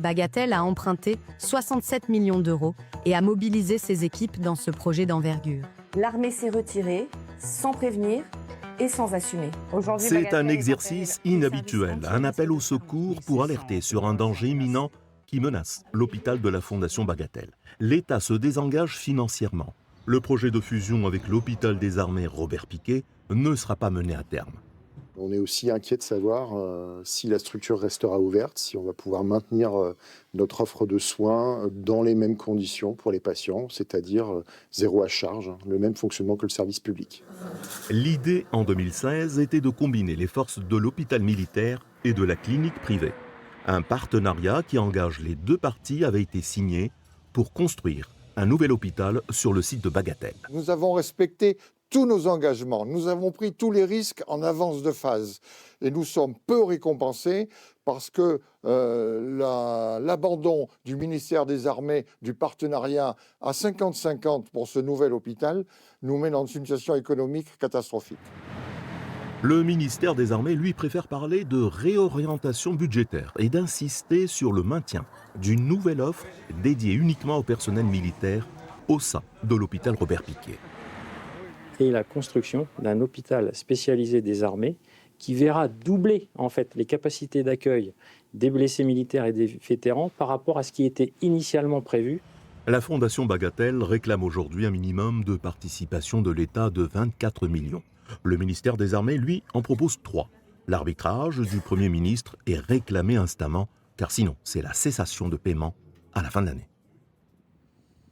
Bagatelle a emprunté 67 millions d'euros et a mobilisé ses équipes dans ce projet d'envergure. L'armée s'est retirée sans prévenir et sans assumer. C'est un exercice inhabituel, un appel au secours pour alerter sur un danger imminent qui menace l'hôpital de la Fondation Bagatelle. L'État se désengage financièrement. Le projet de fusion avec l'hôpital des armées Robert Picqué ne sera pas mené à terme. On est aussi inquiet de savoir si la structure restera ouverte, si on va pouvoir maintenir notre offre de soins dans les mêmes conditions pour les patients, c'est-à-dire zéro à charge, le même fonctionnement que le service public. L'idée en 2016 était de combiner les forces de l'hôpital militaire et de la clinique privée. Un partenariat qui engage les deux parties avait été signé pour construire un nouvel hôpital sur le site de Bagatelle. Nous avons respecté tous nos engagements, nous avons pris tous les risques en avance de phase et nous sommes peu récompensés parce que l'abandon du ministère des Armées du partenariat à 50-50 pour ce nouvel hôpital nous met dans une situation économique catastrophique. Le ministère des Armées, lui, préfère parler de réorientation budgétaire et d'insister sur le maintien d'une nouvelle offre dédiée uniquement au personnel militaire au sein de l'hôpital Robert Picqué. Et la construction d'un hôpital spécialisé des armées qui verra doubler en fait les capacités d'accueil des blessés militaires et des vétérans par rapport à ce qui était initialement prévu. La Fondation Bagatelle réclame aujourd'hui un minimum de participation de l'État de 24 millions. Le ministère des Armées, lui, en propose 3. L'arbitrage du Premier ministre est réclamé instamment, car sinon, c'est la cessation de paiement à la fin de l'année.